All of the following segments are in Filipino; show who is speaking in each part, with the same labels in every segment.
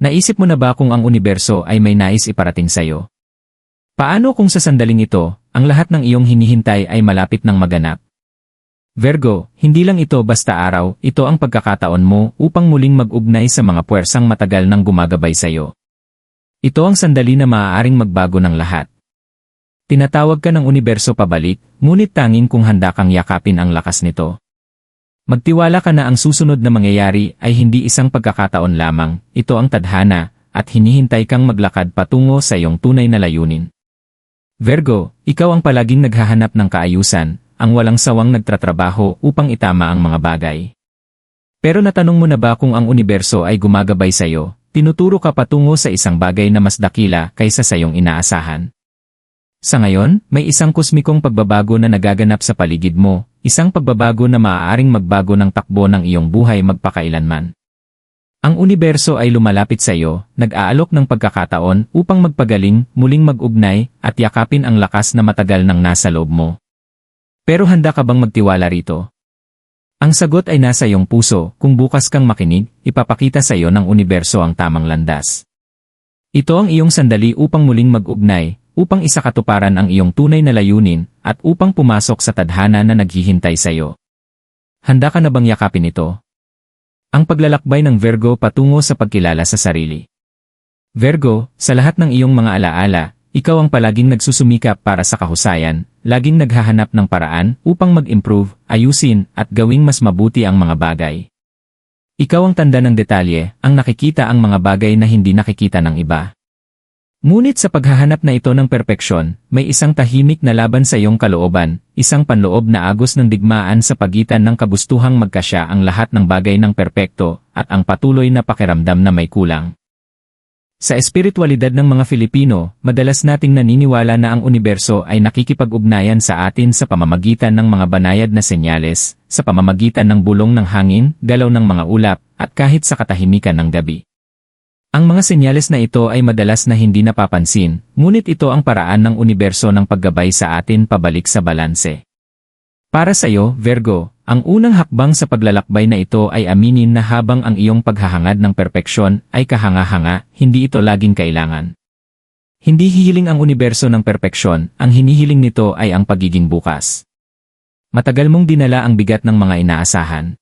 Speaker 1: Naisip mo na ba kung ang universo ay may nais iparating sa'yo? Paano kung sa sandaling ito, ang lahat ng iyong hinihintay ay malapit ng maganap? Virgo, hindi lang ito basta araw, ito ang pagkakataon mo upang muling mag-ugnay sa mga puwersang matagal nang gumagabay sa'yo. Ito ang sandali na maaaring magbago ng lahat. Tinatawag ka ng universo pabalik, ngunit tanging kung handa kang yakapin ang lakas nito. Magtiwala ka na ang susunod na mangyayari ay hindi isang pagkakataon lamang, ito ang tadhana, at hinihintay kang maglakad patungo sa iyong tunay na layunin. Virgo, ikaw ang palaging naghahanap ng kaayusan, ang walang sawang nagtatrabaho upang itama ang mga bagay. Pero natanong mo na ba kung ang universo ay gumagabay sa iyo, tinuturo ka patungo sa isang bagay na mas dakila kaysa sa iyong inaasahan? Sa ngayon, may isang kosmikong pagbabago na nagaganap sa paligid mo, isang pagbabago na maaaring magbago ng takbo ng iyong buhay magpakailanman. Ang universo ay lumalapit sa iyo, nag-aalok ng pagkakataon upang magpagaling, muling mag-ugnay, at yakapin ang lakas na matagal nang nasa loob mo. Pero handa ka bang magtiwala rito? Ang sagot ay nasa iyong puso, kung bukas kang makinig, ipapakita sa iyo ng universo ang tamang landas. Ito ang iyong sandali upang muling mag-ugnay, upang isakatuparan ang iyong tunay na layunin, at upang pumasok sa tadhana na naghihintay sa iyo. Handa ka na bang yakapin ito? Ang paglalakbay ng Virgo patungo sa pagkilala sa sarili. Virgo, sa lahat ng iyong mga alaala, ikaw ang palaging nagsusumikap para sa kahusayan, laging naghahanap ng paraan upang mag-improve, ayusin, at gawing mas mabuti ang mga bagay. Ikaw ang tanda ng detalye, ang nakikita ang mga bagay na hindi nakikita ng iba. Ngunit sa paghahanap na ito ng perpeksyon, may isang tahimik na laban sa iyong kalooban, isang panloob na agos ng digmaan sa pagitan ng kabustuhang magkasya ang lahat ng bagay ng perpekto, at ang patuloy na pakiramdam na may kulang. Sa espiritualidad ng mga Filipino, madalas nating naniniwala na ang universo ay nakikipag-ugnayan sa atin sa pamamagitan ng mga banayad na senyales, sa pamamagitan ng bulong ng hangin, galaw ng mga ulap, at kahit sa katahimikan ng gabi. Ang mga senyales na ito ay madalas na hindi napapansin, ngunit ito ang paraan ng universo ng paggabay sa atin pabalik sa balanse. Para sa iyo, Virgo, ang unang hakbang sa paglalakbay na ito ay aminin na habang ang iyong paghahangad ng perpeksyon ay kahanga-hanga, hindi ito laging kailangan. Hindi hihiling ang universo ng perpeksyon, ang hinihiling nito ay ang pagiging bukas. Matagal mong dinala ang bigat ng mga inaasahan.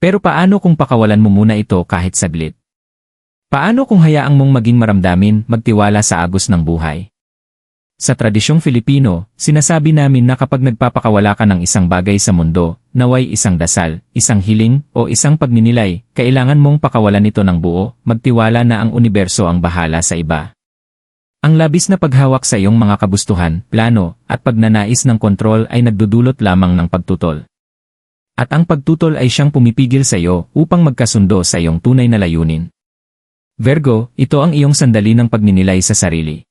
Speaker 1: Pero paano kung pakawalan mo muna ito kahit saglit? Paano kung hayaang mong maging maramdamin, magtiwala sa agos ng buhay? Sa tradisyong Filipino, sinasabi namin na kapag nagpapakawala ka ng isang bagay sa mundo, naway isang dasal, isang hiling, o isang pagninilay, kailangan mong pakawalan ito ng buo, magtiwala na ang universo ang bahala sa iba. Ang labis na paghawak sa iyong mga kabustuhan, plano, at pagnanais ng kontrol ay nagdudulot lamang ng pagtutol. At ang pagtutol ay siyang pumipigil sa iyo upang magkasundo sa iyong tunay na layunin. Virgo, ito ang iyong sandali ng pagninilay sa sarili.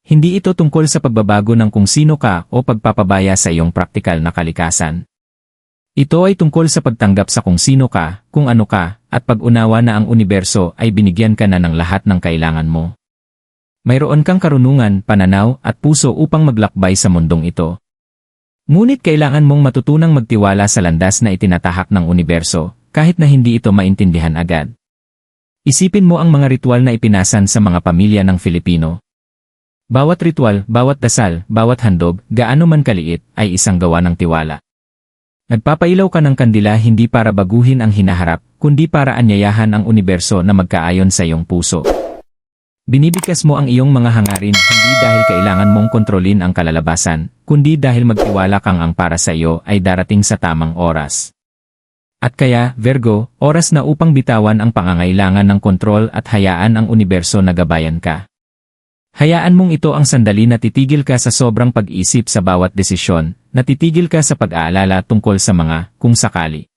Speaker 1: Hindi ito tungkol sa pagbabago ng kung sino ka o pagpapabaya sa iyong praktikal na kalikasan. Ito ay tungkol sa pagtanggap sa kung sino ka, kung ano ka, at pag-unawa na ang universo ay binigyan ka na ng lahat ng kailangan mo. Mayroon kang karunungan, pananaw, at puso upang maglakbay sa mundong ito. Ngunit kailangan mong matutunang magtiwala sa landas na itinatahak ng universo, kahit na hindi ito maintindihan agad. Isipin mo ang mga ritual na ipinasan sa mga pamilya ng Filipino. Bawat ritual, bawat dasal, bawat handog, gaano man kaliit, ay isang gawa ng tiwala. Nagpapailaw ka ng kandila hindi para baguhin ang hinaharap, kundi para anyayahan ang universo na magkaayon sa iyong puso. Binibigkas mo ang iyong mga hangarin hindi dahil kailangan mong kontrolin ang kalalabasan, kundi dahil magtiwala kang ang para sa iyo ay darating sa tamang oras. At kaya, Virgo, oras na upang bitawan ang pangangailangan ng kontrol at hayaan ang universo na gabayan ka. Hayaan mong ito ang sandali na titigil ka sa sobrang pag-isip sa bawat desisyon, na titigil ka sa pag-aalala tungkol sa mga kung sakali.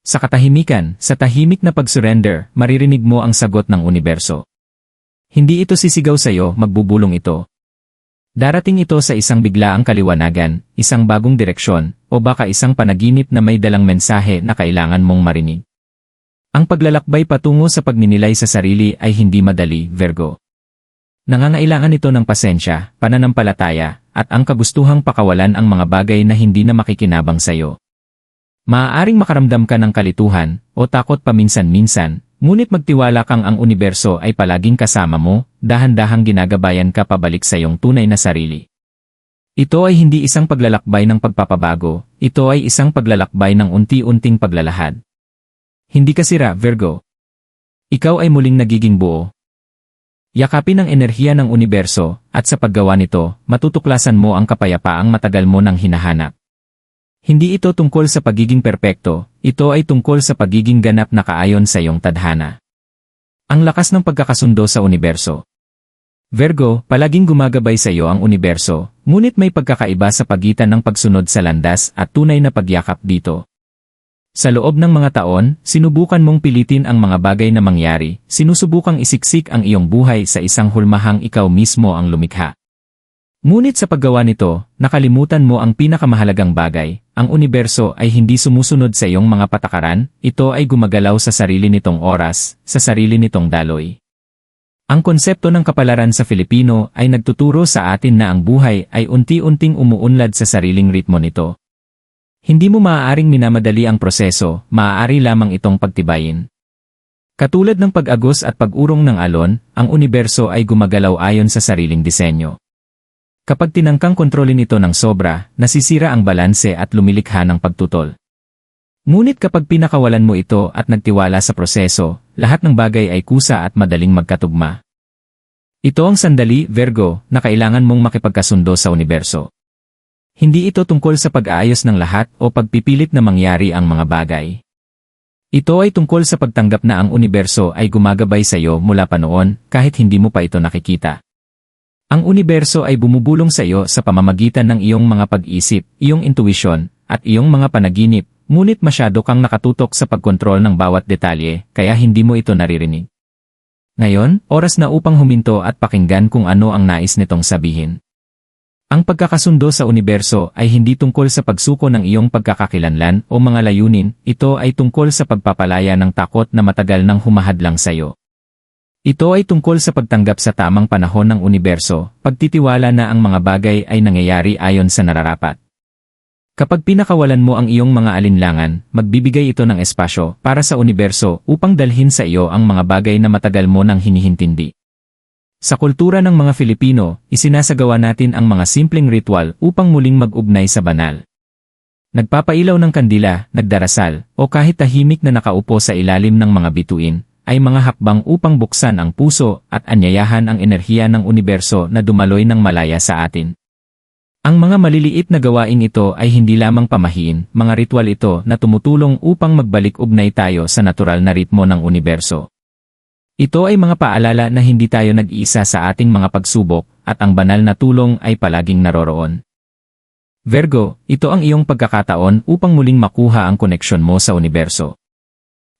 Speaker 1: Sa katahimikan, sa tahimik na pag-surrender, maririnig mo ang sagot ng universo. Hindi ito sisigaw sa iyo, magbubulong ito. Darating ito sa isang biglaang kaliwanagan, isang bagong direksyon, o baka isang panaginip na may dalang mensahe na kailangan mong marinig. Ang paglalakbay patungo sa pagninilay sa sarili ay hindi madali, Virgo. Nangangailangan ito ng pasensya, pananampalataya, at ang kagustuhang pakawalan ang mga bagay na hindi na makikinabang sa iyo. Maaaring makaramdam ka ng kalituhan, o takot paminsan-minsan, Ngunit magtiwala kang ang universo ay palaging kasama mo, dahan-dahang ginagabayan ka pabalik sa iyong tunay na sarili. Ito ay hindi isang paglalakbay ng pagpapabago, ito ay isang paglalakbay ng unti-unting paglalahad. Hindi ka sira, Virgo. Ikaw ay muling nagiging buo. Yakapin ang enerhiya ng universo, at sa paggawa nito, matutuklasan mo ang kapayapaang matagal mo nang hinahanap. Hindi ito tungkol sa pagiging perpekto, ito ay tungkol sa pagiging ganap na kaayon sa iyong tadhana. Ang lakas ng pagkakasundo sa universo. Virgo, palaging gumagabay sa iyo ang universo, ngunit may pagkakaiba sa pagitan ng pagsunod sa landas at tunay na pagyakap dito. Sa loob ng mga taon, sinubukan mong pilitin ang mga bagay na mangyari, sinusubukang isiksik ang iyong buhay sa isang hulmahang ikaw mismo ang lumikha. Ngunit sa paggawa nito, nakalimutan mo ang pinakamahalagang bagay, ang universo ay hindi sumusunod sa iyong mga patakaran, ito ay gumagalaw sa sarili nitong oras, sa sarili nitong daloy. Ang konsepto ng kapalaran sa Filipino ay nagtuturo sa atin na ang buhay ay unti-unting umuunlad sa sariling ritmo nito. Hindi mo maaaring minamadali ang proseso, maaari lamang itong pagtibayin. Katulad ng pag-agos at pag-urong ng alon, ang universo ay gumagalaw ayon sa sariling disenyo. Kapag tinangkang kontrolin ito ng sobra, nasisira ang balanse at lumilikha ng pagtutol. Ngunit kapag pinakawalan mo ito at nagtiwala sa proseso, lahat ng bagay ay kusa at madaling magkatugma. Ito ang sandali, Virgo, na kailangan mong makipagkasundo sa universo. Hindi ito tungkol sa pag-aayos ng lahat o pagpipilit na mangyari ang mga bagay. Ito ay tungkol sa pagtanggap na ang universo ay gumagabay sa iyo mula pa noon kahit hindi mo pa ito nakikita. Ang universo ay bumubulong sa iyo sa pamamagitan ng iyong mga pag-isip, iyong intuisyon, at iyong mga panaginip, ngunit masyado kang nakatutok sa pagkontrol ng bawat detalye kaya hindi mo ito naririnig. Ngayon, oras na upang huminto at pakinggan kung ano ang nais nitong sabihin. Ang pagkakasundo sa universo ay hindi tungkol sa pagsuko ng iyong pagkakakilanlan o mga layunin, ito ay tungkol sa pagpapalaya ng takot na matagal nang humahadlang sa iyo. Ito ay tungkol sa pagtanggap sa tamang panahon ng universo, pagtitiwala na ang mga bagay ay nangyayari ayon sa nararapat. Kapag pinakawalan mo ang iyong mga alinlangan, magbibigay ito ng espasyo para sa universo upang dalhin sa iyo ang mga bagay na matagal mo nang hinihintindi. Sa kultura ng mga Filipino, isinasagawa natin ang mga simpleng ritual upang muling mag-ugnay sa banal. Nagpapailaw ng kandila, nagdarasal, o kahit tahimik na nakaupo sa ilalim ng mga bituin, ay mga hakbang upang buksan ang puso at anyayahan ang enerhiya ng universo na dumaloy ng malaya sa atin. Ang mga maliliit na gawaing ito ay hindi lamang pamahiin, mga ritual ito na tumutulong upang magbalik-ugnay tayo sa natural na ritmo ng universo. Ito ay mga paalala na hindi tayo nag-iisa sa ating mga pagsubok at ang banal na tulong ay palaging naroroon. Virgo, ito ang iyong pagkakataon upang muling makuha ang koneksyon mo sa universo.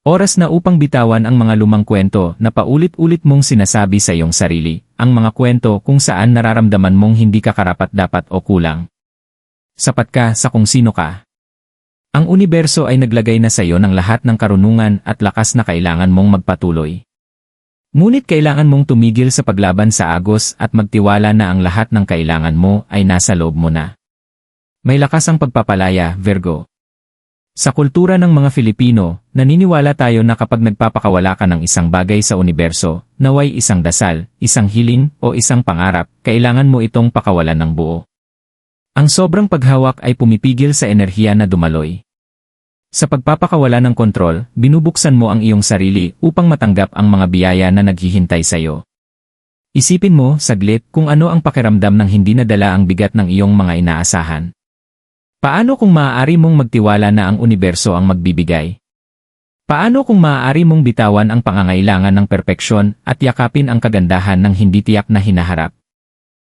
Speaker 1: Oras na upang bitawan ang mga lumang kwento na paulit-ulit mong sinasabi sa iyong sarili, ang mga kwento kung saan nararamdaman mong hindi ka karapat-dapat o kulang. Sapat ka sa kung sino ka. Ang universo ay naglagay na sa iyo ng lahat ng karunungan at lakas na kailangan mong magpatuloy. Ngunit kailangan mong tumigil sa paglaban sa agos at magtiwala na ang lahat ng kailangan mo ay nasa loob mo na. May lakas ang pagpapalaya, Virgo. Sa kultura ng mga Filipino, naniniwala tayo na kapag nagpapakawala ka ng isang bagay sa universo, naway isang dasal, isang hiling, o isang pangarap, kailangan mo itong pakawalan ng buo. Ang sobrang paghawak ay pumipigil sa enerhiya na dumaloy. Sa pagpapakawala ng kontrol, binubuksan mo ang iyong sarili upang matanggap ang mga biyaya na naghihintay sa iyo. Isipin mo, saglit, kung ano ang pakiramdam ng hindi nadala ang bigat ng iyong mga inaasahan. Paano kung maaari mong magtiwala na ang universo ang magbibigay? Paano kung maaari mong bitawan ang pangangailangan ng perpeksyon at yakapin ang kagandahan ng hindi tiyak na hinaharap?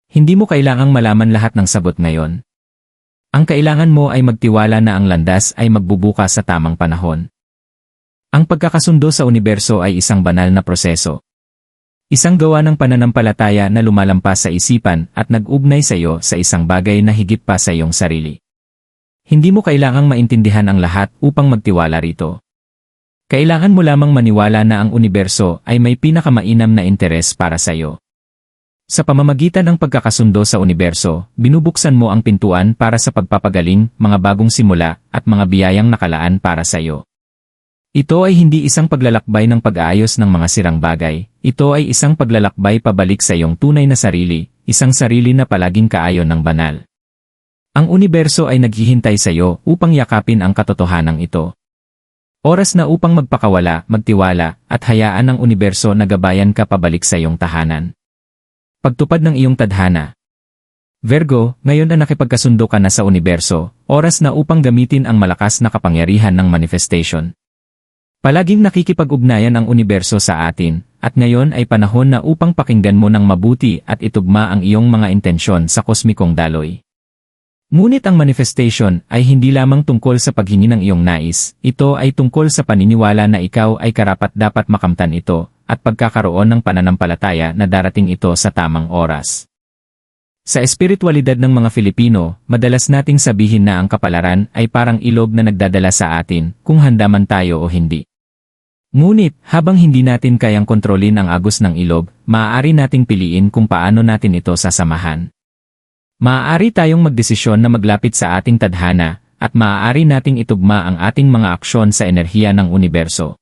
Speaker 1: Hindi mo kailangang malaman lahat ng sagot ngayon. Ang kailangan mo ay magtiwala na ang landas ay magbubukas sa tamang panahon. Ang pagkakasundo sa universo ay isang banal na proseso. Isang gawa ng pananampalataya na lumalampas sa isipan at nag-ugnay sa iyo sa isang bagay na higit pa sa iyong sarili. Hindi mo kailangang maintindihan ang lahat upang magtiwala rito. Kailangan mo lamang maniwala na ang universo ay may pinakamainam na interes para sa iyo. Sa pamamagitan ng pagkakasundo sa universo, binubuksan mo ang pintuan para sa pagpapagaling, mga bagong simula, at mga biyayang nakalaan para sa iyo. Ito ay hindi isang paglalakbay ng pag-aayos ng mga sirang bagay, ito ay isang paglalakbay pabalik sa iyong tunay na sarili, isang sarili na palaging kaayon ng banal. Ang universo ay naghihintay sa iyo upang yakapin ang katotohanan ito. Oras na upang magpakawala, magtiwala, at hayaan ang universo na gabayan ka pabalik sa iyong tahanan. Pagtupad ng iyong tadhana. Virgo, ngayon na nakipagkasundo ka na sa universo, oras na upang gamitin ang malakas na kapangyarihan ng manifestation. Palaging nakikipag-ugnayan ang universo sa atin, at ngayon ay panahon na upang pakinggan mo ng mabuti at itugma ang iyong mga intensyon sa kosmikong daloy. Ngunit ang manifestation ay hindi lamang tungkol sa paghingi ng iyong nais, ito ay tungkol sa paniniwala na ikaw ay karapat-dapat makamtan ito, at pagkakaroon ng pananampalataya na darating ito sa tamang oras. Sa espiritualidad ng mga Filipino, madalas nating sabihin na ang kapalaran ay parang ilog na nagdadala sa atin, kung handa man tayo o hindi. Ngunit, habang hindi natin kayang kontrolin ang agos ng ilog, maaari nating piliin kung paano natin ito sasamahan. Maaari tayong magdesisyon na maglapit sa ating tadhana, at maaari nating itugma ang ating mga aksyon sa enerhiya ng universo.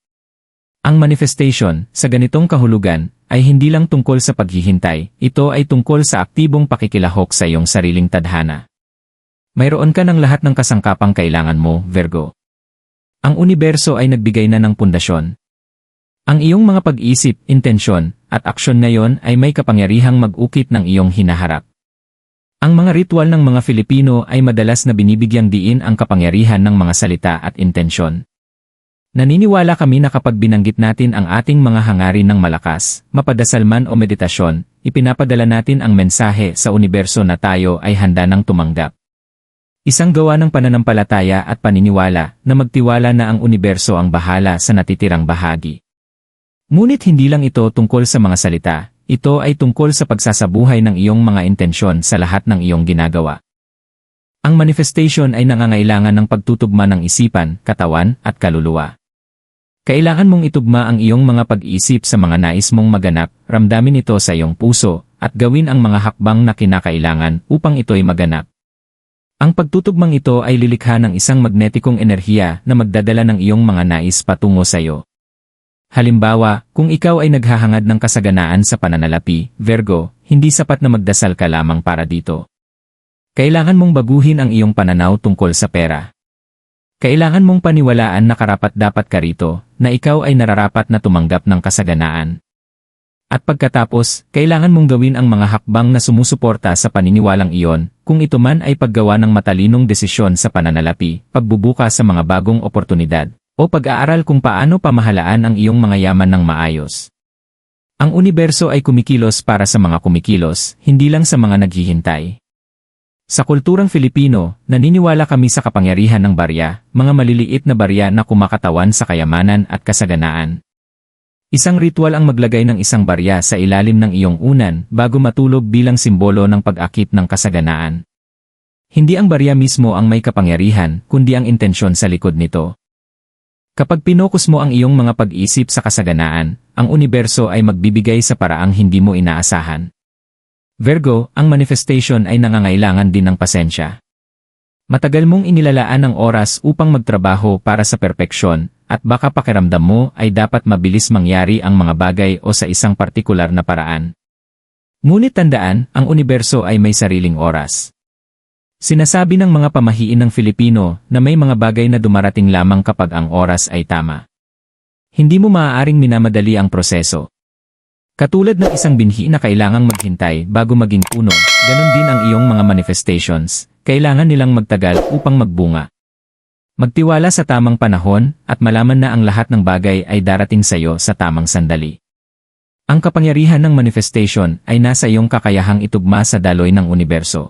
Speaker 1: Ang manifestation, sa ganitong kahulugan, ay hindi lang tungkol sa paghihintay, ito ay tungkol sa aktibong pakikilahok sa iyong sariling tadhana. Mayroon ka ng lahat ng kasangkapang kailangan mo, Virgo. Ang universo ay nagbigay na ng pundasyon. Ang iyong mga pag-isip, intensyon, at aksyon ngayon ay may kapangyarihang mag-ukit ng iyong hinaharap. Ang mga ritual ng mga Filipino ay madalas na binibigyang diin ang kapangyarihan ng mga salita at intensyon. Naniniwala kami na kapag binanggit natin ang ating mga hangarin ng malakas, mapadasal man o meditasyon, ipinapadala natin ang mensahe sa universo na tayo ay handa ng tumanggap. Isang gawa ng pananampalataya at paniniwala na magtiwala na ang universo ang bahala sa natitirang bahagi. Ngunit hindi lang ito tungkol sa mga salita, ito ay tungkol sa pagsasabuhay ng iyong mga intensyon sa lahat ng iyong ginagawa. Ang manifestation ay nangangailangan ng pagtutugma ng isipan, katawan, at kaluluwa. Kailangan mong itugma ang iyong mga pag-iisip sa mga nais mong maganap, ramdamin ito sa iyong puso, at gawin ang mga hakbang na kinakailangan upang ito'y maganap. Ang pagtutugmang ito ay lilikha ng isang magnetikong enerhiya na magdadala ng iyong mga nais patungo sa iyo. Halimbawa, kung ikaw ay naghahangad ng kasaganaan sa pananalapi, Virgo, hindi sapat na magdasal ka lamang para dito. Kailangan mong baguhin ang iyong pananaw tungkol sa pera. Kailangan mong paniwalaan na karapat-dapat ka rito, na ikaw ay nararapat na tumanggap ng kasaganaan. At pagkatapos, kailangan mong gawin ang mga hakbang na sumusuporta sa paniniwalang iyon, kung ito man ay paggawa ng matalinong desisyon sa pananalapi, pagbubuka sa mga bagong oportunidad, o pag-aaral kung paano pamahalaan ang iyong mga yaman ng maayos. Ang universo ay kumikilos para sa mga kumikilos, hindi lang sa mga naghihintay. Sa kulturang Filipino, naniniwala kami sa kapangyarihan ng barya, mga maliliit na barya na kumakatawan sa kayamanan at kasaganaan. Isang ritual ang maglagay ng isang barya sa ilalim ng iyong unan bago matulog bilang simbolo ng pag-akit ng kasaganaan. Hindi ang barya mismo ang may kapangyarihan, kundi ang intensyon sa likod nito. Kapag pinokus mo ang iyong mga pag-isip sa kasaganaan, ang universo ay magbibigay sa paraang hindi mo inaasahan. Virgo, ang manifestation ay nangangailangan din ng pasensya. Matagal mong inilalaan ang oras upang magtrabaho para sa perpeksyon, at baka pakiramdam mo ay dapat mabilis mangyari ang mga bagay o sa isang partikular na paraan. Ngunit tandaan, ang universo ay may sariling oras. Sinasabi ng mga pamahiin ng Filipino na may mga bagay na dumarating lamang kapag ang oras ay tama. Hindi mo maaaring minamadali ang proseso. Katulad ng isang binhi na kailangang maghintay bago maging puno, ganun din ang iyong mga manifestations, kailangan nilang magtagal upang magbunga. Magtiwala sa tamang panahon at malaman na ang lahat ng bagay ay darating sa iyo sa tamang sandali. Ang kapangyarihan ng manifestation ay nasa iyong kakayahang itugma sa daloy ng universo.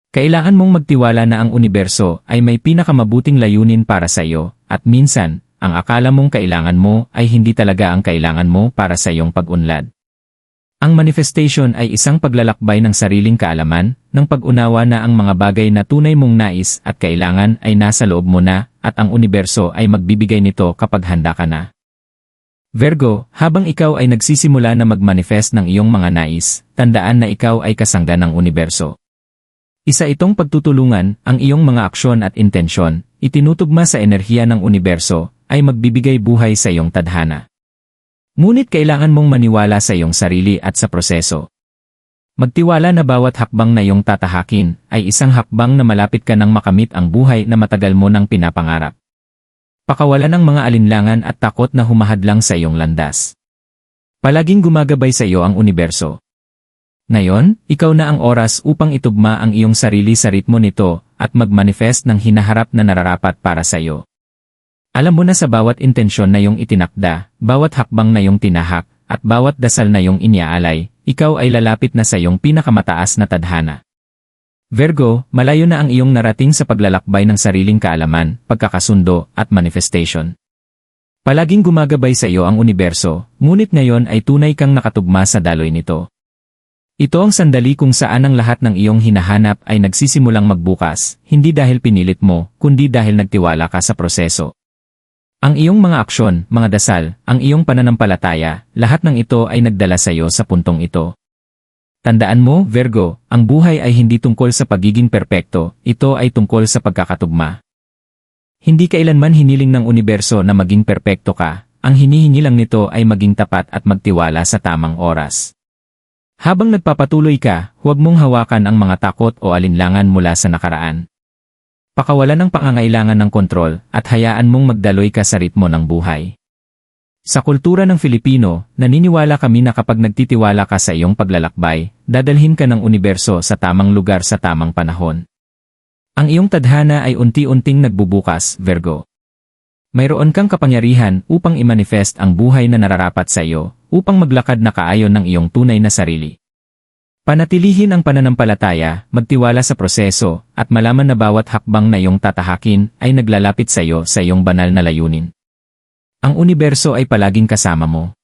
Speaker 1: Kailangan mong magtiwala na ang universo ay may pinakamabuting layunin para sa iyo, at minsan, ang akala mong kailangan mo ay hindi talaga ang kailangan mo para sa iyong pag-unlad. Ang manifestation ay isang paglalakbay ng sariling kaalaman, ng pag-unawa na ang mga bagay na tunay mong nais at kailangan ay nasa loob mo na, at ang universo ay magbibigay nito kapag handa ka na. Virgo, habang ikaw ay nagsisimula na mag-manifest ng iyong mga nais, tandaan na ikaw ay kasangga ng universo. Isa itong pagtutulungan, ang iyong mga aksyon at intensyon, itinutugma sa enerhiya ng universo, ay magbibigay buhay sa iyong tadhana. Ngunit kailangan mong maniwala sa iyong sarili at sa proseso. Magtiwala na bawat hakbang na iyong tatahakin ay isang hakbang na malapit ka nang makamit ang buhay na matagal mo nang pinapangarap. Pakawalan ng mga alinlangan at takot na humahadlang sa iyong landas. Palaging gumagabay sa iyo ang universo. Ngayon, ikaw na ang oras upang itugma ang iyong sarili sa ritmo nito at mag-manifest ng hinaharap na nararapat para sa iyo. Alam mo na sa bawat intensyon na iyong itinakda, bawat hakbang na iyong tinahak, at bawat dasal na iyong iniaalay, ikaw ay lalapit na sa iyong pinakamataas na tadhana. Virgo, malayo na ang iyong narating sa paglalakbay ng sariling kaalaman, pagkakasundo, at manifestation. Palaging gumagabay sa iyo ang universo, ngunit ngayon ay tunay kang nakatugma sa daloy nito. Ito ang sandali kung saan ang lahat ng iyong hinahanap ay nagsisimulang magbukas, hindi dahil pinilit mo, kundi dahil nagtiwala ka sa proseso. Ang iyong mga aksyon, mga dasal, ang iyong pananampalataya, lahat ng ito ay nagdala sa iyo sa puntong ito. Tandaan mo, Virgo, ang buhay ay hindi tungkol sa pagiging perpekto, ito ay tungkol sa pagkakatugma. Hindi kailanman hiniling ng universo na maging perpekto ka, ang hinihingi lang nito ay maging tapat at magtiwala sa tamang oras. Habang nagpapatuloy ka, huwag mong hawakan ang mga takot o alinlangan mula sa nakaraan. Pakawalan ng pangangailangan ng kontrol at hayaan mong magdaloy ka sa ritmo ng buhay. Sa kultura ng Filipino, naniniwala kami na kapag nagtitiwala ka sa iyong paglalakbay, dadalhin ka ng universo sa tamang lugar sa tamang panahon. Ang iyong tadhana ay unti-unting nagbubukas, Virgo. Mayroon kang kapangyarihan upang i-manifest ang buhay na nararapat sa iyo, upang maglakad na kaayon ng iyong tunay na sarili. Panatilihin ang pananampalataya, magtiwala sa proseso, at malaman na bawat hakbang na iyong tatahakin ay naglalapit sa iyo sa iyong banal na layunin. Ang universo ay palaging kasama mo.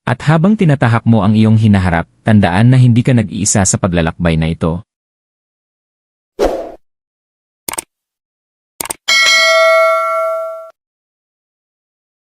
Speaker 1: At habang tinatahak mo ang iyong hinaharap, tandaan na hindi ka nag-iisa sa paglalakbay na ito.